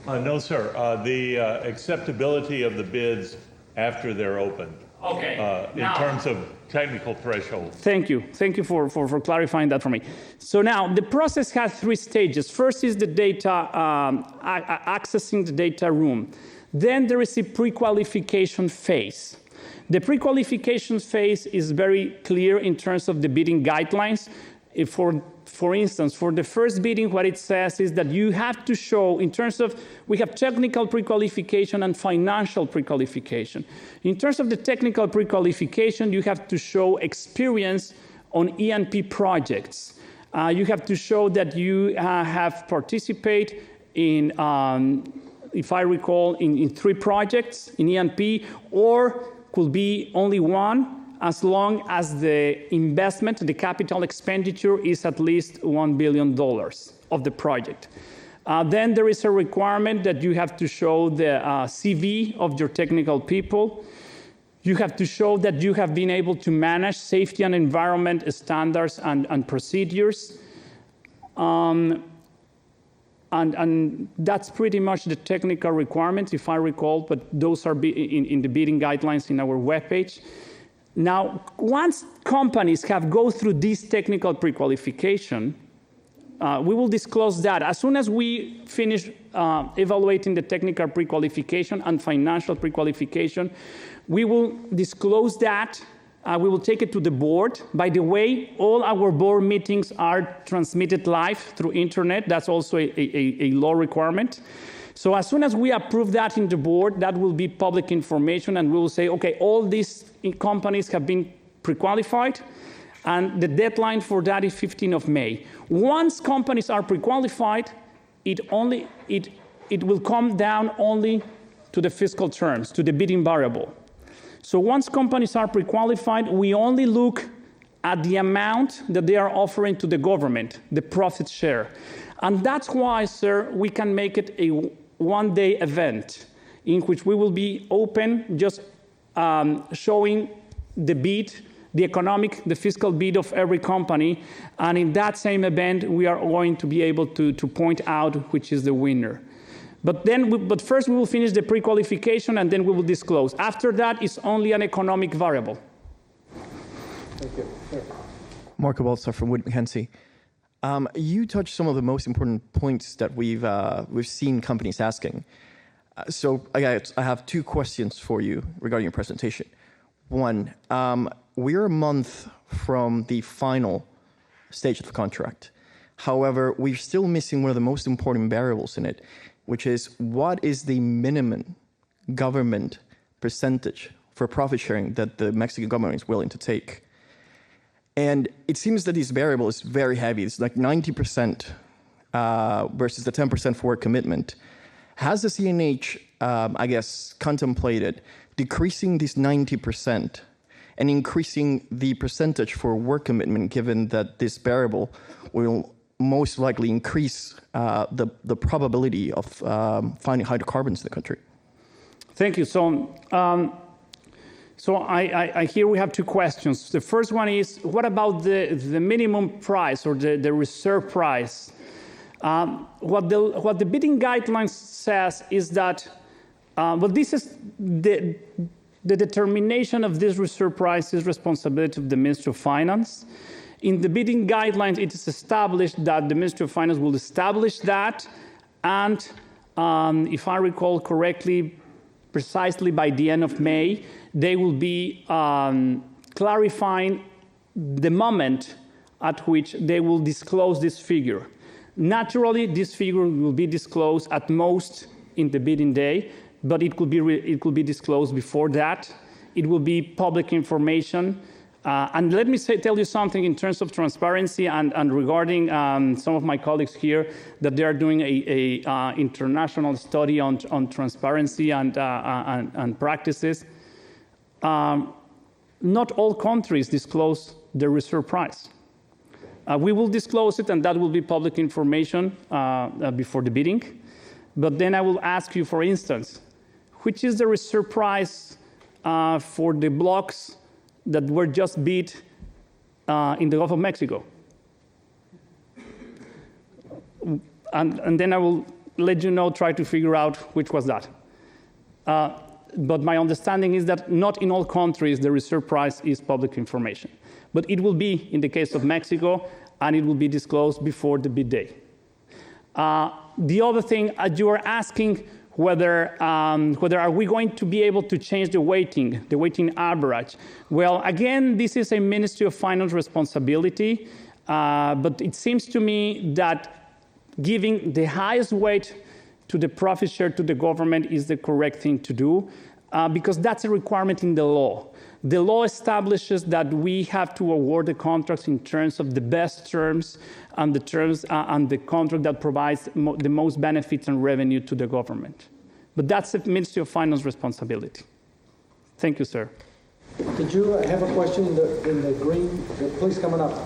No, sir. The acceptability of the bids after they're opened. Okay. In terms of technical threshold. Thank you. Thank you for clarifying that for me. So now the process has 3 stages. First is the data, accessing the data room. Then there is a pre-qualification phase. The pre-qualification phase is very clear in terms of the bidding guidelines. For instance, for the first bidding, what it says is that you have to show, in terms of, we have technical pre-qualification and financial pre-qualification. In terms of the technical pre-qualification, you have to show experience on E&P projects. You have to show that you have participated in, if I recall, in 3 projects in E&P, or could be only one, as long as the investment, the capital expenditure is at least $1 billion of the project. Then there is a requirement that you have to show the CV of your technical people. You have to show that you have been able to manage safety and environment standards and procedures. And that's pretty much the technical requirements, if I recall, but those are in the bidding guidelines in our webpage. Now, once companies have go through this technical pre-qualification, we will disclose that. As soon as we finish evaluating the technical pre-qualification and financial pre-qualification, we will disclose that. We will take it to the board. By the way, all our board meetings are transmitted live through internet. That's also a law requirement. So as soon as we approve that in the board, that will be public information, and we will say, okay, all these companies have been pre-qualified, and the deadline for that is 15th of May. Once companies are pre-qualified, it will come down only to the fiscal terms, to the bidding variable. So once companies are pre-qualified, we only look at the amount that they are offering to the government, the profit share. And that's why, sir, we can make it a one-day event in which we will be open, just showing the bid, the economic, the fiscal bid of every company. And in that same event, we are going to be able to point out which is the winner. But first we will finish the pre-qualification, and then we will disclose. After that, it's only an economic variable. Thank you. Marco Baltzar from Wood Mackenzie. You touched some of the most important points that we've seen companies asking. So I have 2 questions for you regarding your presentation. One, we're a month from the final stage of the contract. However, we're still missing one of the most important variables in it, which is what is the minimum government percentage for profit sharing that the Mexican government is willing to take. And it seems that this variable is very heavy. It's like 90% versus the 10% forward commitment. Has the CNH, I guess, contemplated decreasing this 90% and increasing the percentage for work commitment, given that this variable will most likely increase the probability of finding hydrocarbons in the country? Thank you. So I hear we have two questions. The first one is, what about the minimum price or the reserve price? What the bidding guidelines says is that, this is the determination of this reserve price is responsibility of the Ministry of Finance. In the bidding guidelines, it is established that the Ministry of Finance will establish that, and if I recall correctly, precisely by the end of May, they will be clarifying the moment at which they will disclose this figure. Naturally, this figure will be disclosed at most in the bidding day, but it could be disclosed before that. It will be public information. And let me tell you something in terms of transparency and regarding some of my colleagues here that they are doing a international study on transparency and practices. Not all countries disclose their reserve price. We will disclose it, and that will be public information before the bidding. But then I will ask you, for instance, which is the reserve price for the blocks that were just bid in the Gulf of Mexico? And then I will let you know, try to figure out which was that. But my understanding is that not in all countries the reserve price is public information. But it will be in the case of Mexico, and it will be disclosed before the bid day. The other thing, you are asking whether are we going to be able to change the weighting average. Well, again, this is a Ministry of Finance responsibility, but it seems to me that giving the highest weight to the profit share to the government is the correct thing to do, because that's a requirement in the law. The law establishes that we have to award the contracts in terms of the best terms and the terms and the contract that provides the most benefits and revenue to the government. But that's the Ministry of Finance responsibility. Thank you, sir. Did you have a question in the green? Please come on up.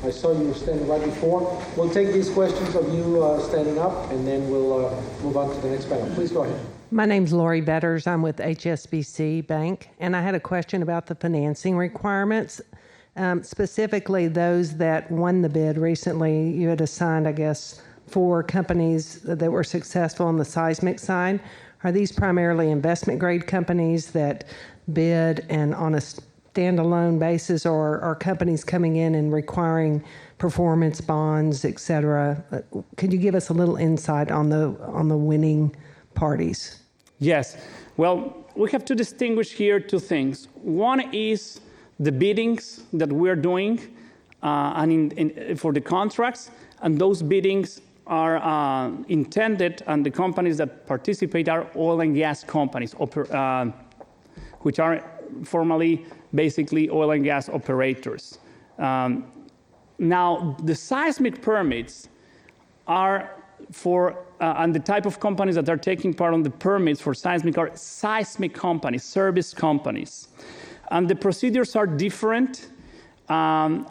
I saw you standing right before. We'll take these questions of you standing up, and then we'll move on to the next panel. Please go ahead. My name's Lori Betters. I'm with HSBC Bank, and I had a question about the financing requirements, specifically those that won the bid recently. You had assigned, I guess, 4 companies that were successful on the seismic side. Are these primarily investment-grade companies that bid and on a standalone basis, or are companies coming in and requiring performance bonds, et cetera? Could you give us a little insight on the winning parties? Yes. Well, we have to distinguish here 2 things. One is the biddings that we're doing for the contracts, and those biddings are intended, and the companies that participate are oil and gas companies, which are formally basically oil and gas operators. Now, the seismic permits are for, and the type of companies that are taking part on the permits for seismic are seismic companies, service companies. And the procedures are different. And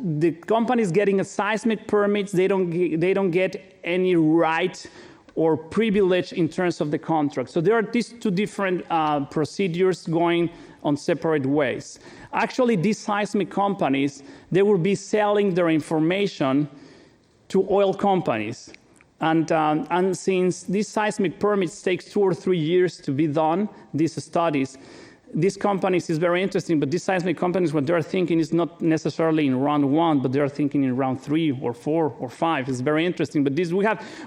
the companies getting a seismic permits, they don't get any right or privilege in terms of the contract. So there are these 2 different procedures going on separate ways. Actually, these seismic companies, they will be selling their information to oil companies. And since these seismic permits takes 2 or 3 years to be done, these studies, these companies is very interesting, but these seismic companies, what they're thinking is not necessarily in round 1, but they're thinking in round 3 or 4 or 5. It's very interesting. But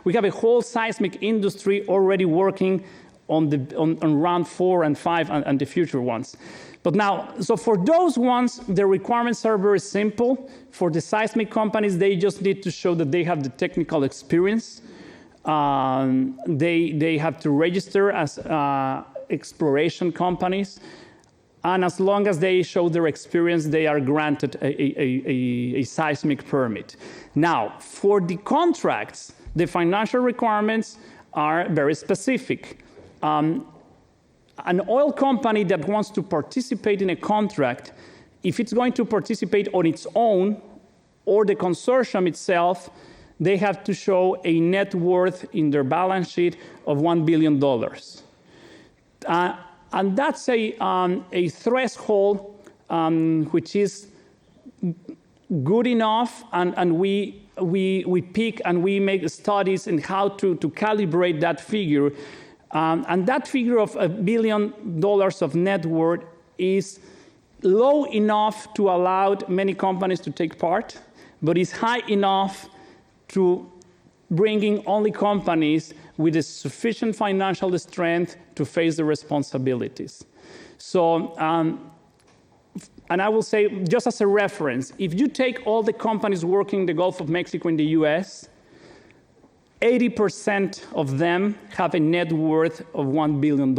we have a whole seismic industry already working on round 4 and 5 and the future ones. But now, so for those ones, the requirements are very simple. For the seismic companies, they just need to show that they have the technical experience. They have to register as exploration companies. And as long as they show their experience, they are granted a seismic permit. Now, for the contracts, the financial requirements are very specific. An oil company that wants to participate in a contract, if it's going to participate on its own or the consortium itself, they have to show a net worth in their balance sheet of $1 billion. And that's a threshold which is good enough, and we pick and we make studies in how to calibrate that figure. And that figure of $1 billion of net worth is low enough to allow many companies to take part, but is high enough to bringing only companies with a sufficient financial strength to face the responsibilities. So, and I will say, just as a reference, if you take all the companies working in the Gulf of Mexico in the US, 80% of them have a net worth of $1 billion.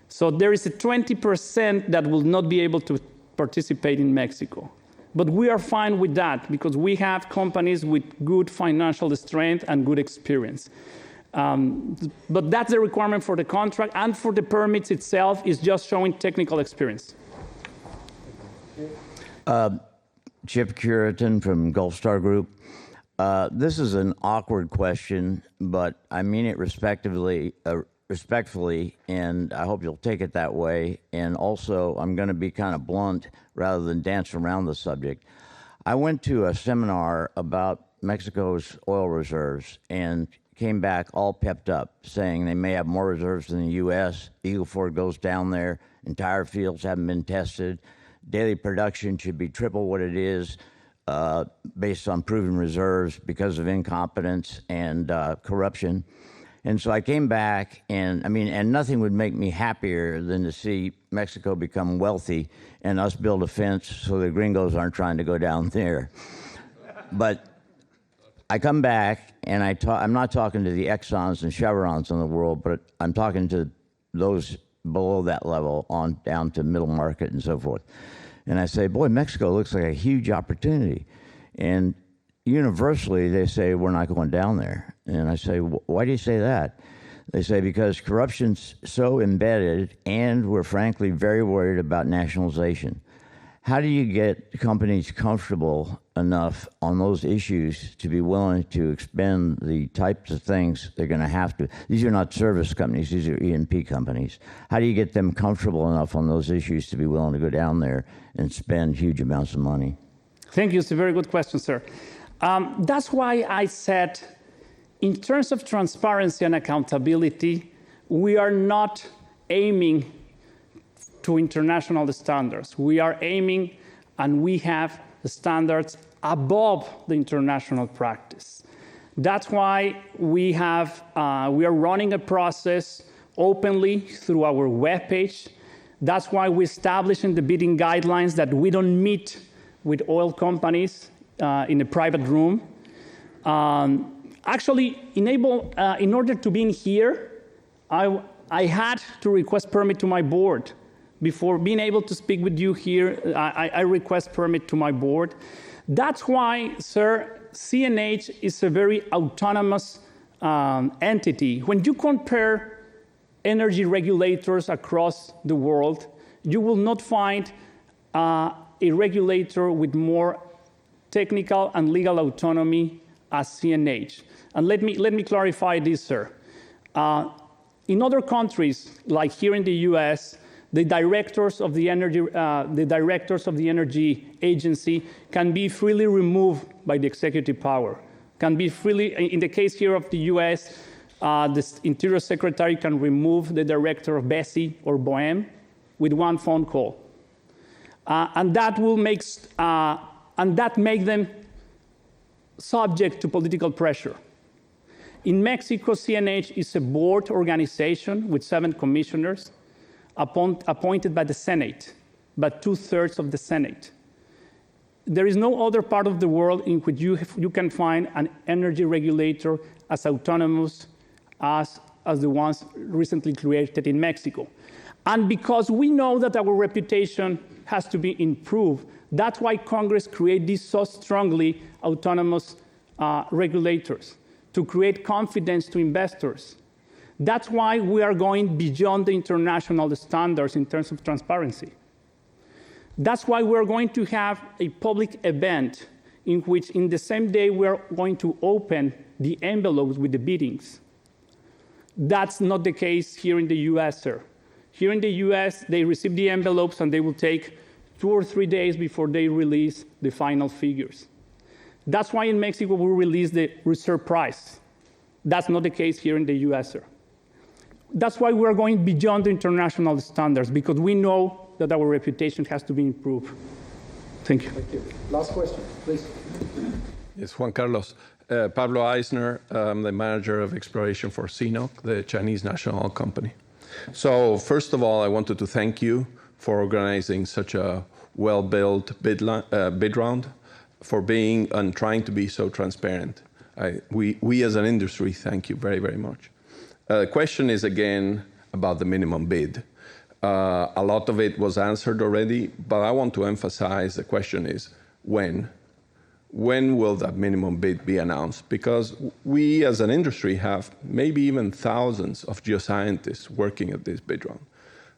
So there is a 20% that will not be able to participate in Mexico. But we are fine with that because we have companies with good financial strength and good experience. But that's the requirement for the contract, and for the permits itself is just showing technical experience. Chip Curitan from Gulf Star Group. This is an awkward question, but I mean it respectfully, and I hope you'll take it that way. And also, I'm going to be kind of blunt rather than dance around the subject. I went to a seminar about Mexico's oil reserves and came back all pepped up, saying they may have more reserves than the U.S. Eagle Ford goes down there. Entire fields haven't been tested. Daily production should be triple what it is based on proven reserves because of incompetence and corruption. And so I came back, and nothing would make me happier than to see Mexico become wealthy and us build a fence so the gringos aren't trying to go down there. But I come back, and I'm not talking to the Exxons and Chevrons in the world, but I'm talking to those below that level on down to middle market and so forth. And I say, boy, Mexico looks like a huge opportunity. And universally, they say, we're not going down there. And I say, why do you say that? They say, because corruption's so embedded, and we're frankly very worried about nationalization. How do you get companies comfortable enough on those issues to be willing to expend the types of things they're going to have to? These are not service companies, these are E&P companies. How do you get them comfortable enough on those issues to be willing to go down there and spend huge amounts of money? Thank you. It's a very good question, sir. That's why I said, in terms of transparency and accountability, we are not aiming to international standards. We are aiming, and we have the standards above the international practice. That's why we are running a process openly through our webpage. That's why we establish in the bidding guidelines that we don't meet with oil companies in a private room. Actually, in order to be in here, I had to request permit to my board. Before being able to speak with you here, I request permit to my board. That's why, sir, CNH is a very autonomous entity. When you compare energy regulators across the world, you will not find a regulator with more technical and legal autonomy as CNH. And let me clarify this, sir. In other countries, like here in the US, the directors of the energy agency can be freely removed by the executive power. Can be freely, in the case here of the US, the Interior Secretary can remove the director of BESI or BOEM with one phone call. And that will make them subject to political pressure. In Mexico, CNH is a board organization with 7 commissioners appointed by the Senate, by 2/3 of the Senate. There is no other part of the world in which you can find an energy regulator as autonomous as the ones recently created in Mexico. And because we know that our reputation has to be improved, that's why Congress created these so strongly autonomous regulators, to create confidence to investors. That's why we are going beyond the international standards in terms of transparency. That's why we're going to have a public event in which, in the same day, we're going to open the envelopes with the biddings. That's not the case here in the US, sir. Here in the US, they receive the envelopes and they will take 2 or 3 days before they release the final figures. That's why in Mexico we release the reserve price. That's not the case here in the US, sir. That's why we're going beyond the international standards, because we know that our reputation has to be improved. Thank you. Thank you. Last question, please. Yes, Juan Carlos. Pablo Eisner, I'm the manager of exploration for CNOOC, the Chinese national oil company. So first of all, I wanted to thank you for organizing such a well-built bid round, for being and trying to be so transparent. We as an industry thank you very, very much. The question is again about the minimum bid. A lot of it was answered already, but I want to emphasize the question is when? When will that minimum bid be announced? Because we as an industry have maybe even thousands of geoscientists working at this bid round.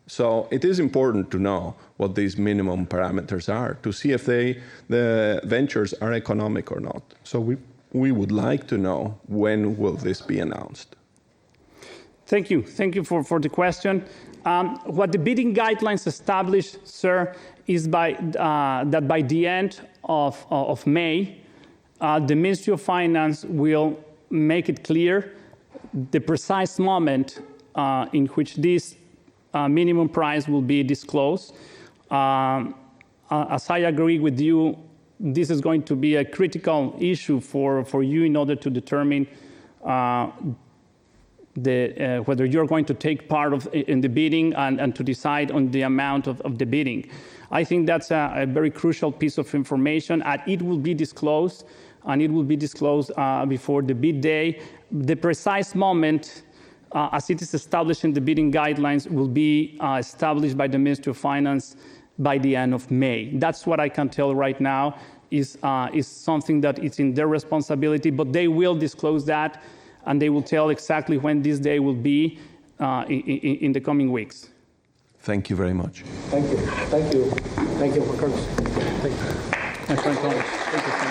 So it is important to know what these minimum parameters are to see if the ventures are economic or not. So we would like to know when will this be announced. Thank you. Thank you for the question. What the bidding guidelines establish, sir, is that by the end of May, the Ministry of Finance will make it clear the precise moment in which this minimum price will be disclosed. As I agree with you, this is going to be a critical issue for you in order to determine whether you're going to take part in the bidding and to decide on the amount of the bidding. I think that's a very crucial piece of information, and it will be disclosed, before the bid day. The precise moment, as it is established in the bidding guidelines, will be established by the Ministry of Finance by the end of May. That's what I can tell right now, is something that is in their responsibility, but they will disclose that, and they will tell exactly when this day will be in the coming weeks. Thank you very much. Thank you. Thank you. Thank you, Juan Carlos. Thank you. My friend Thomas. Thank you.